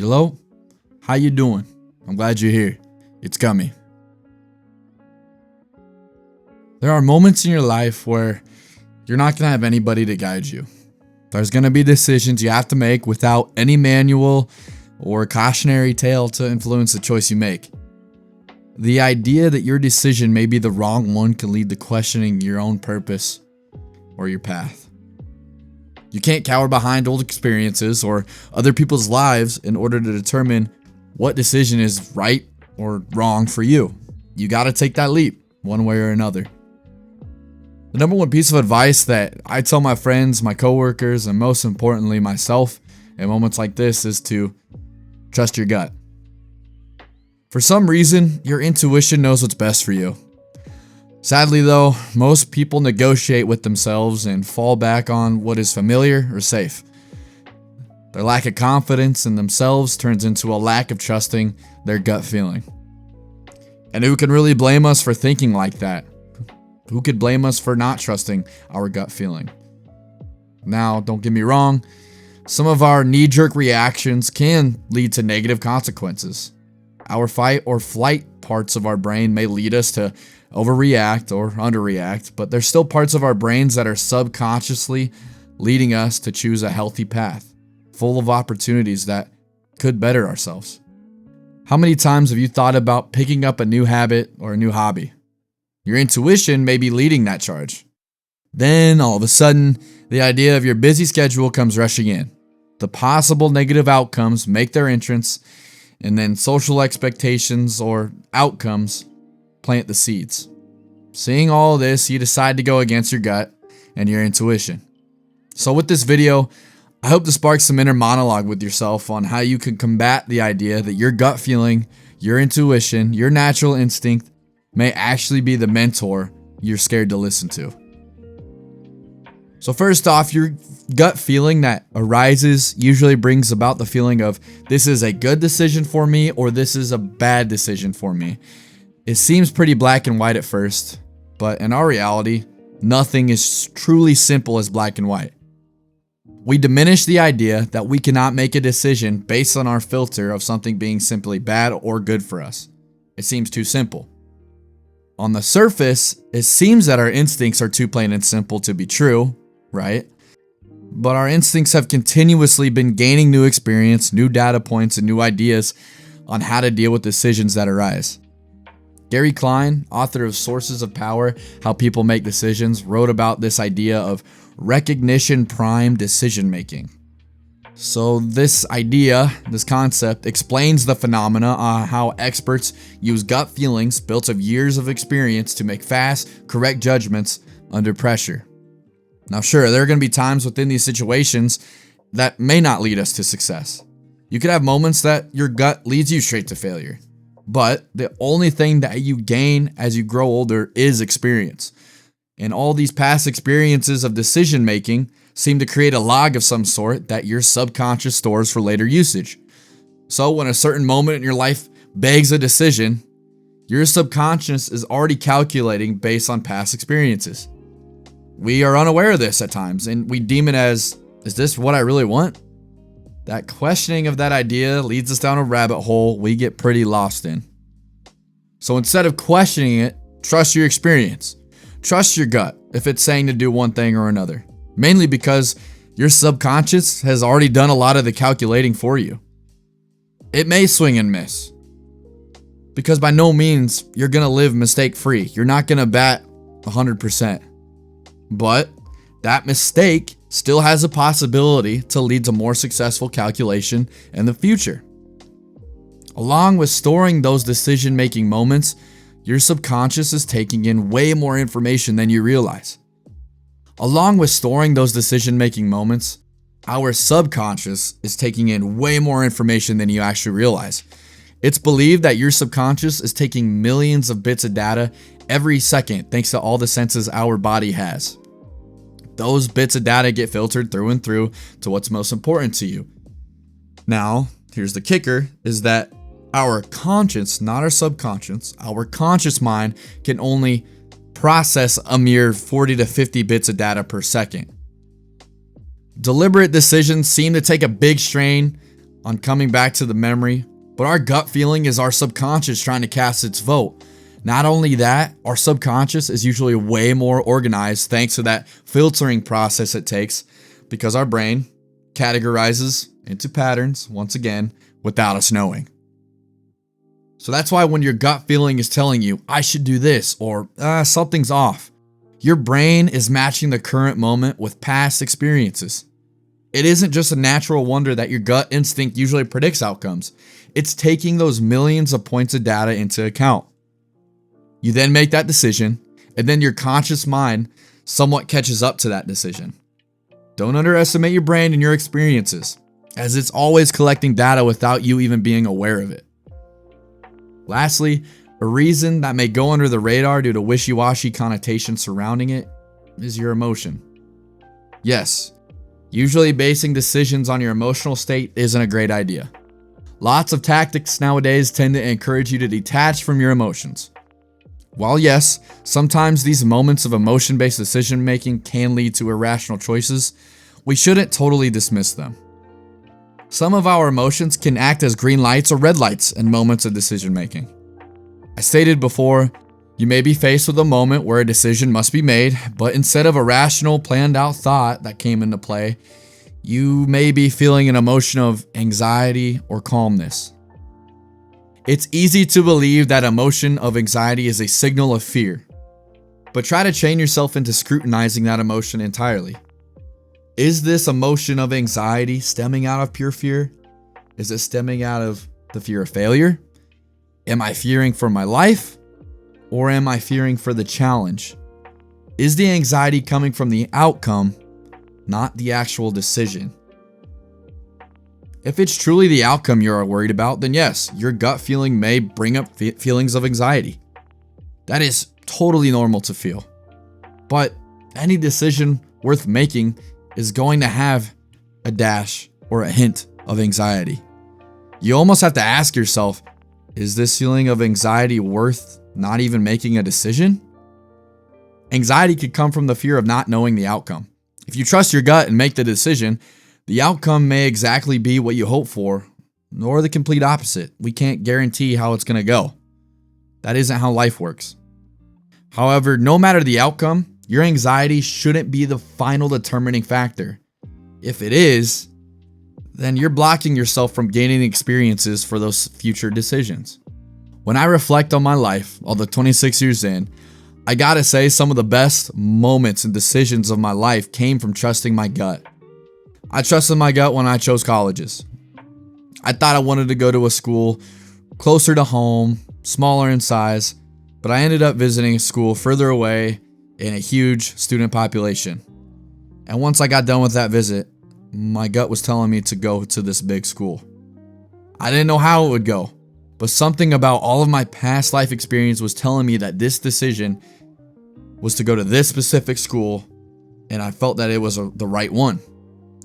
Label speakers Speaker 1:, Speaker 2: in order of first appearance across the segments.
Speaker 1: Hello? How you doing? I'm glad you're here. It's coming. There are moments in your life where you're not going to have anybody to guide you. There's going to be decisions you have to make without any manual or cautionary tale to influence the choice you make. The idea that your decision may be the wrong one can lead to questioning your own purpose or your path. You can't cower behind old experiences or other people's lives in order to determine what decision is right or wrong for you. You got to take that leap one way or another. The number one piece of advice that I tell my friends, my coworkers, and most importantly myself in moments like this is to trust your gut. For some reason, your intuition knows what's best for you. Sadly though, most people negotiate with themselves and fall back on what is familiar or safe. Their lack of confidence in themselves turns into a lack of trusting their gut feeling. And who can really blame us for thinking like that? Who could blame us for not trusting our gut feeling? Now, don't get me wrong, some of our knee-jerk reactions can lead to negative consequences. Our fight or flight parts of our brain may lead us to overreact or underreact, but there's still parts of our brains that are subconsciously leading us to choose a healthy path, full of opportunities that could better ourselves. How many times have you thought about picking up a new habit or a new hobby? Your intuition may be leading that charge. Then, all of a sudden, the idea of your busy schedule comes rushing in. The possible negative outcomes make their entrance, and then social expectations or outcomes plant the seeds. Seeing all of this, you decide to go against your gut and your intuition. So with this video, I hope to spark some inner monologue with yourself on how you can combat the idea that your gut feeling, your intuition, your natural instinct may actually be the mentor you're scared to listen to. So first off, your gut feeling that arises usually brings about the feeling of this is a good decision for me or this is a bad decision for me. It seems pretty black and white at first, but in our reality, nothing is truly simple as black and white. We diminish the idea that we cannot make a decision based on our filter of something being simply bad or good for us. It seems too simple. On the surface, it seems that our instincts are too plain and simple to be true, right? But our instincts have continuously been gaining new experience, new data points, and new ideas on how to deal with decisions that arise. Gary Klein, author of Sources of Power, How People Make Decisions, wrote about this idea of recognition prime decision making. So this idea, this concept, explains the phenomena on how experts use gut feelings built of years of experience to make fast, correct judgments under pressure. Now sure, there are going to be times within these situations that may not lead us to success. You could have moments that your gut leads you straight to failure. But the only thing that you gain as you grow older is experience. And all these past experiences of decision making seem to create a log of some sort that your subconscious stores for later usage. So when a certain moment in your life begs a decision, your subconscious is already calculating based on past experiences. We are unaware of this at times, and we deem it as, is this what I really want? That questioning of that idea leads us down a rabbit hole we get pretty lost in. So instead of questioning it, trust your experience. Trust your gut if it's saying to do one thing or another. Mainly because your subconscious has already done a lot of the calculating for you. It may swing and miss. Because by no means you're going to live mistake-free. You're not going to bat 100%. But that mistake still has a possibility to lead to more successful calculation in the future. Along with storing those decision-making moments, your subconscious is taking in way more information than you realize. Along with storing those decision-making moments, our subconscious is taking in way more information than you actually realize. It's believed that your subconscious is taking millions of bits of data every second thanks to all the senses our body has. Those bits of data get filtered through and through to what's most important to you. Now, here's the kicker, is that our conscious, not our subconscious, our conscious mind can only process a mere 40 to 50 bits of data per second. Deliberate decisions seem to take a big strain on coming back to the memory, but our gut feeling is our subconscious trying to cast its vote. Not only that, our subconscious is usually way more organized thanks to that filtering process it takes, because our brain categorizes into patterns, once again, without us knowing. So that's why when your gut feeling is telling you, I should do this, or something's off, your brain is matching the current moment with past experiences. It isn't just a natural wonder that your gut instinct usually predicts outcomes. It's taking those millions of points of data into account. You then make that decision, and then your conscious mind somewhat catches up to that decision. Don't underestimate your brain and your experiences, as it's always collecting data without you even being aware of it. Lastly, a reason that may go under the radar due to wishy-washy connotations surrounding it is your emotion. Yes, usually basing decisions on your emotional state isn't a great idea. Lots of tactics nowadays tend to encourage you to detach from your emotions. While yes, sometimes these moments of emotion-based decision-making can lead to irrational choices, we shouldn't totally dismiss them. Some of our emotions can act as green lights or red lights in moments of decision-making. I stated before, you may be faced with a moment where a decision must be made, but instead of a rational, planned-out thought that came into play, you may be feeling an emotion of anxiety or calmness. It's easy to believe that emotion of anxiety is a signal of fear, but try to train yourself into scrutinizing that emotion entirely. Is this emotion of anxiety stemming out of pure fear? Is it stemming out of the fear of failure? Am I fearing for my life? Or am I fearing for the challenge? Is the anxiety coming from the outcome, not the actual decision? If it's truly the outcome you're worried about, then yes, your gut feeling may bring up feelings of anxiety. That is totally normal to feel. But any decision worth making is going to have a dash or a hint of anxiety. You almost have to ask yourself, is this feeling of anxiety worth not even making a decision? Anxiety could come from the fear of not knowing the outcome. If you trust your gut and make the decision, the outcome may exactly be what you hope for, nor the complete opposite. We can't guarantee how it's going to go. That isn't how life works. However, no matter the outcome, your anxiety shouldn't be the final determining factor. If it is, then you're blocking yourself from gaining experiences for those future decisions. When I reflect on my life, although 26 years in, I gotta say some of the best moments and decisions of my life came from trusting my gut. I trusted my gut when I chose colleges. I thought I wanted to go to a school closer to home, smaller in size, but I ended up visiting a school further away in a huge student population. And once I got done with that visit, my gut was telling me to go to this big school. I didn't know how it would go, but something about all of my past life experience was telling me that this decision was to go to this specific school, and I felt that it was the right one.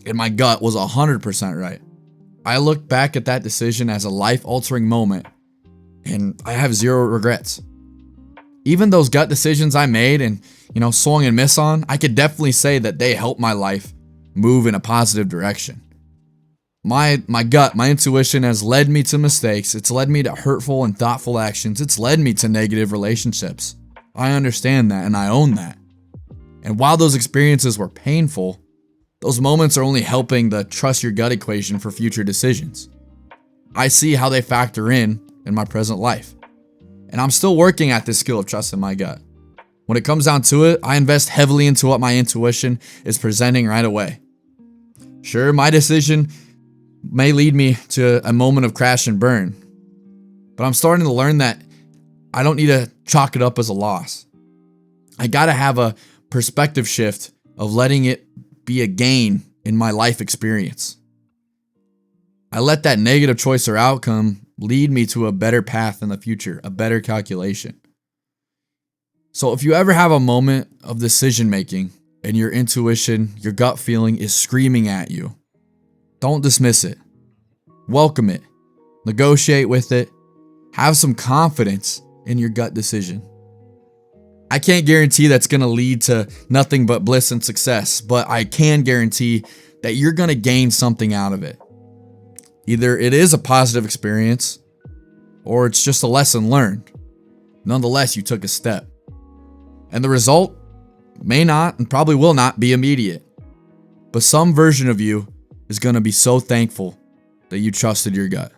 Speaker 1: And my gut was 100% right. I look back at that decision as a life-altering moment, and I have zero regrets. Even those gut decisions I made and, swung and miss on, I could definitely say that they helped my life move in a positive direction. My gut, my intuition has led me to mistakes. It's led me to hurtful and thoughtful actions. It's led me to negative relationships. I understand that and I own that. And while those experiences were painful, those moments are only helping the trust your gut equation for future decisions. I see how they factor in my present life. And I'm still working at this skill of trusting my gut. When it comes down to it, I invest heavily into what my intuition is presenting right away. Sure, my decision may lead me to a moment of crash and burn, but I'm starting to learn that I don't need to chalk it up as a loss. I gotta have a perspective shift of letting it be a gain in my life experience. I let that negative choice or outcome lead me to a better path in the future, a better calculation. So if you ever have a moment of decision making and your intuition, your gut feeling is screaming at you, don't dismiss it. Welcome it. Negotiate with it. Have some confidence in your gut decision. I can't guarantee that's going to lead to nothing but bliss and success, but I can guarantee that you're going to gain something out of it. Either it is a positive experience or it's just a lesson learned. Nonetheless, you took a step. And the result may not and probably will not be immediate. But some version of you is going to be so thankful that you trusted your gut.